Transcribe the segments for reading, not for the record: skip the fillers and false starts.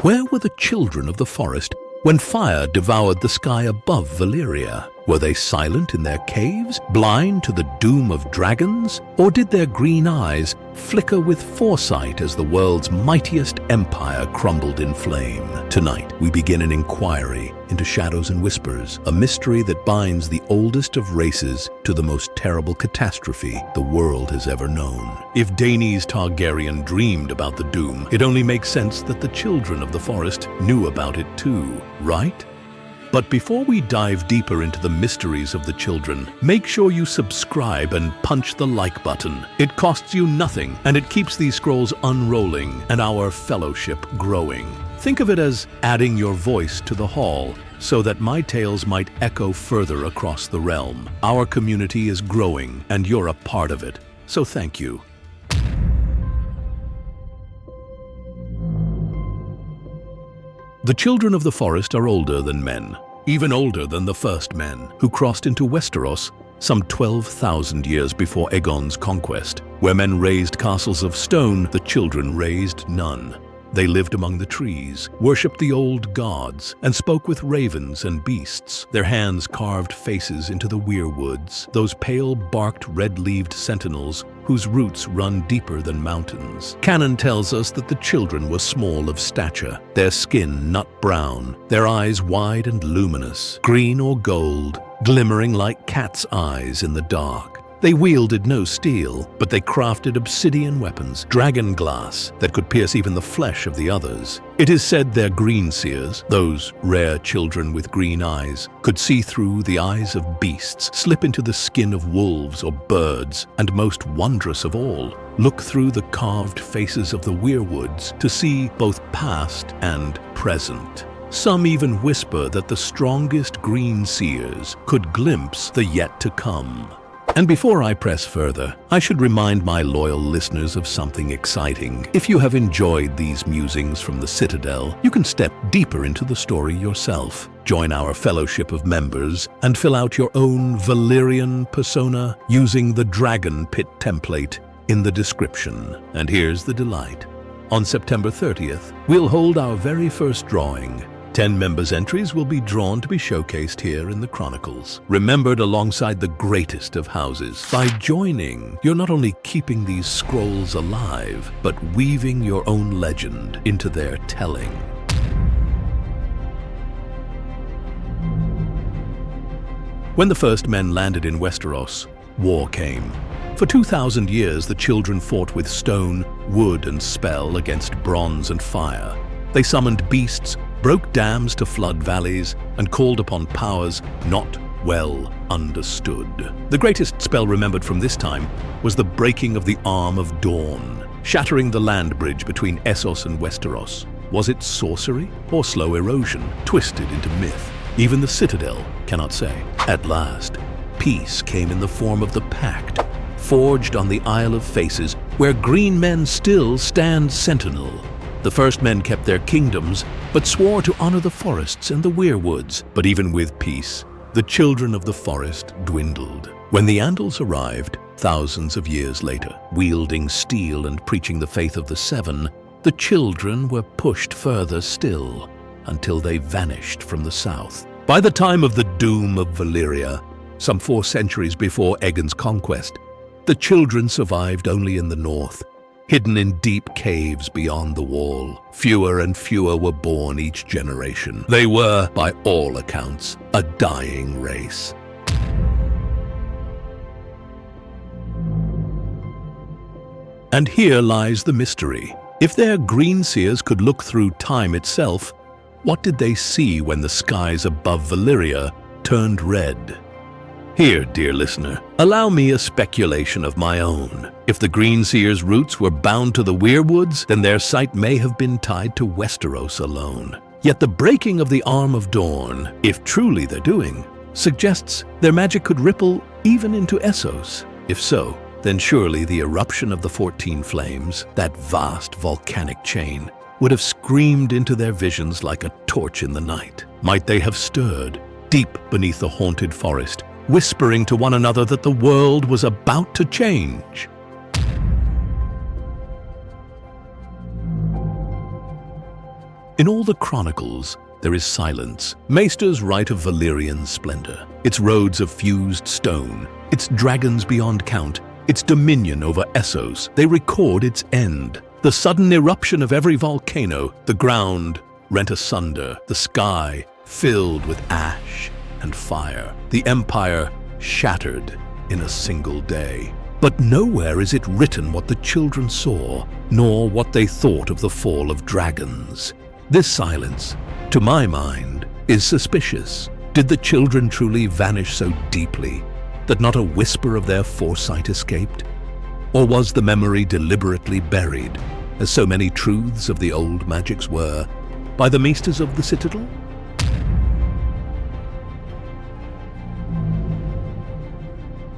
Where were the children of the forest when fire devoured the sky above Valyria? Were they silent in their caves, blind to the doom of dragons? Or did their green eyes flicker with foresight as the world's mightiest empire crumbled in flame? Tonight, we begin an inquiry into shadows and whispers, a mystery that binds the oldest of races to the most terrible catastrophe the world has ever known. If Daenerys Targaryen dreamed about the doom, it only makes sense that the children of the forest knew about it too, right? But before we dive deeper into the mysteries of the children, make sure you subscribe and punch the like button. It costs you nothing, and it keeps these scrolls unrolling and our fellowship growing. Think of it as adding your voice to the hall, so that my tales might echo further across the realm. Our community is growing, and you're a part of it, so thank you. The children of the forest are older than men, even older than the first men, who crossed into Westeros some 12,000 years before Aegon's conquest. Where men raised castles of stone, the children raised none. They lived among the trees, worshipped the old gods, and spoke with ravens and beasts. Their hands carved faces into the weirwoods, those pale-barked, red-leaved sentinels whose roots run deeper than mountains. Canon tells us that the children were small of stature, their skin nut-brown, their eyes wide and luminous, green or gold, glimmering like cat's eyes in the dark. They wielded no steel, but they crafted obsidian weapons, dragonglass, that could pierce even the flesh of the others. It is said their greenseers, those rare children with green eyes, could see through the eyes of beasts, slip into the skin of wolves or birds, and most wondrous of all, look through the carved faces of the weirwoods to see both past and present. Some even whisper that the strongest greenseers could glimpse the yet to come. And before I press further, I should remind my loyal listeners of something exciting. If you have enjoyed these musings from the Citadel, you can step deeper into the story yourself. Join our fellowship of members and fill out your own Valyrian persona using the Dragon Pit template in the description. And here's the delight. On September 30th, we'll hold our very first drawing. 10 members' entries will be drawn to be showcased here in the Chronicles, remembered alongside the greatest of houses. By joining, you're not only keeping these scrolls alive, but weaving your own legend into their telling. When the first men landed in Westeros, war came. For 2,000 years, the children fought with stone, wood, and spell against bronze and fire. They summoned beasts, broke dams to flood valleys, and called upon powers not well understood. The greatest spell remembered from this time was the breaking of the Arm of Dawn, shattering the land bridge between Essos and Westeros. Was it sorcery or slow erosion, twisted into myth? Even the Citadel cannot say. At last, peace came in the form of the Pact, forged on the Isle of Faces, where green men still stand sentinel. The first men kept their kingdoms, but swore to honor the forests and the weirwoods. But even with peace, the children of the forest dwindled. When the Andals arrived, thousands of years later, wielding steel and preaching the faith of the Seven, the children were pushed further still, until they vanished from the south. By the time of the Doom of Valyria, some 4 centuries before Aegon's conquest, the children survived only in the north, hidden in deep caves beyond the wall. Fewer and fewer were born each generation. They were, by all accounts, a dying race. And here lies the mystery. If their greenseers could look through time itself, what did they see when the skies above Valyria turned red? Here, dear listener, allow me a speculation of my own. If the greenseers' roots were bound to the weirwoods, then their sight may have been tied to Westeros alone. Yet the breaking of the Arm of Dawn, if truly they're doing, suggests their magic could ripple even into Essos. If so, then surely the eruption of the 14 flames, that vast volcanic chain, would have screamed into their visions like a torch in the night. Might they have stirred, deep beneath the haunted forest, whispering to one another that the world was about to change? In all the chronicles, there is silence. Maester's right of Valyrian splendor, its roads of fused stone, its dragons beyond count, its dominion over Essos, they record its end. The sudden eruption of every volcano, the ground rent asunder, the sky filled with ash and fire, the empire shattered in a single day. But nowhere is it written what the children saw, nor what they thought of the fall of dragons. This silence, to my mind, is suspicious. Did the children truly vanish so deeply that not a whisper of their foresight escaped? Or was the memory deliberately buried, as so many truths of the old magics were, by the maesters of the citadel?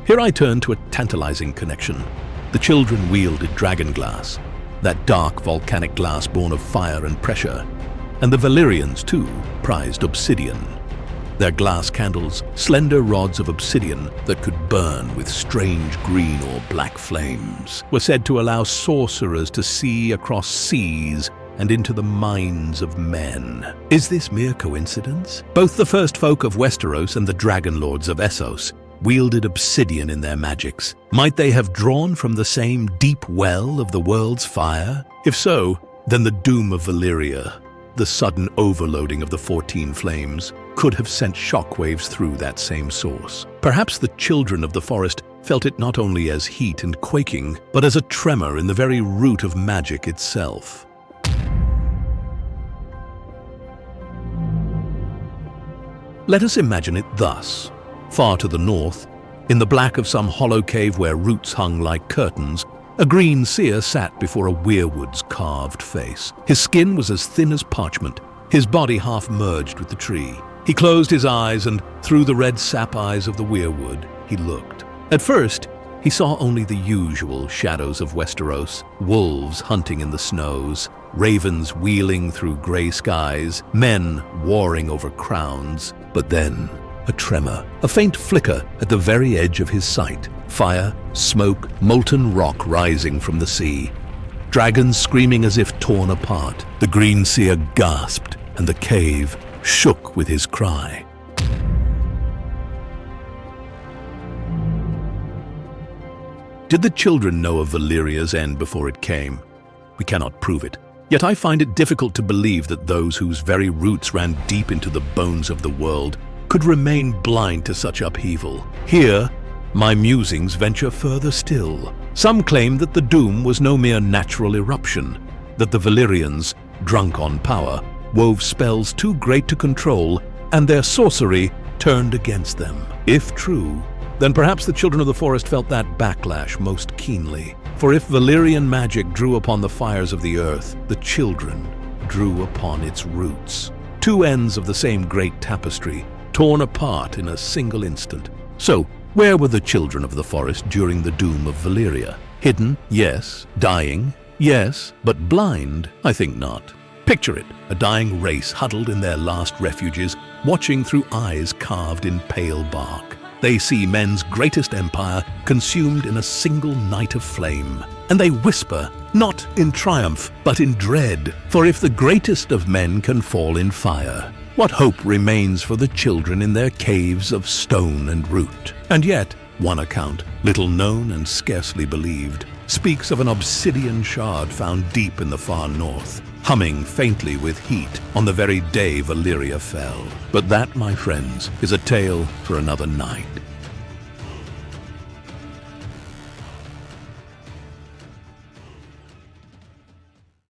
Here I turn to a tantalizing connection. The children wielded dragonglass, that dark volcanic glass born of fire and pressure, and the Valyrians, too, prized obsidian. Their glass candles, slender rods of obsidian that could burn with strange green or black flames, were said to allow sorcerers to see across seas and into the minds of men. Is this mere coincidence? Both the first folk of Westeros and the dragon lords of Essos wielded obsidian in their magics. Might they have drawn from the same deep well of the world's fire? If so, then the Doom of Valyria, the sudden overloading of the 14 flames, could have sent shockwaves through that same source. Perhaps the children of the forest felt it not only as heat and quaking, but as a tremor in the very root of magic itself. Let us imagine it thus. Far to the north, in the black of some hollow cave where roots hung like curtains, a greenseer sat before a weirwood's carved face. His skin was as thin as parchment, his body half merged with the tree. He closed his eyes, and through the red sap eyes of the weirwood, he looked. At first, he saw only the usual shadows of Westeros, wolves hunting in the snows, ravens wheeling through gray skies, men warring over crowns. But then, a tremor, a faint flicker at the very edge of his sight. Fire, smoke, molten rock rising from the sea. Dragons screaming as if torn apart. The greenseer gasped, and the cave shook with his cry. Did the children know of Valyria's end before it came? We cannot prove it. Yet I find it difficult to believe that those whose very roots ran deep into the bones of the world could remain blind to such upheaval. Here, my musings venture further still. Some claim that the Doom was no mere natural eruption, that the Valyrians, drunk on power, wove spells too great to control, and their sorcery turned against them. If true, then perhaps the children of the forest felt that backlash most keenly. For if Valyrian magic drew upon the fires of the earth, the children drew upon its roots. Two ends of the same great tapestry, torn apart in a single instant. So, where were the children of the forest during the Doom of Valyria? Hidden? Yes. Dying? Yes. But blind? I think not. Picture it, a dying race huddled in their last refuges, watching through eyes carved in pale bark. They see men's greatest empire consumed in a single night of flame. And they whisper, not in triumph, but in dread. For if the greatest of men can fall in fire, what hope remains for the children in their caves of stone and root? And yet, one account, little known and scarcely believed, speaks of an obsidian shard found deep in the far north, humming faintly with heat on the very day Valyria fell. But that, my friends, is a tale for another night.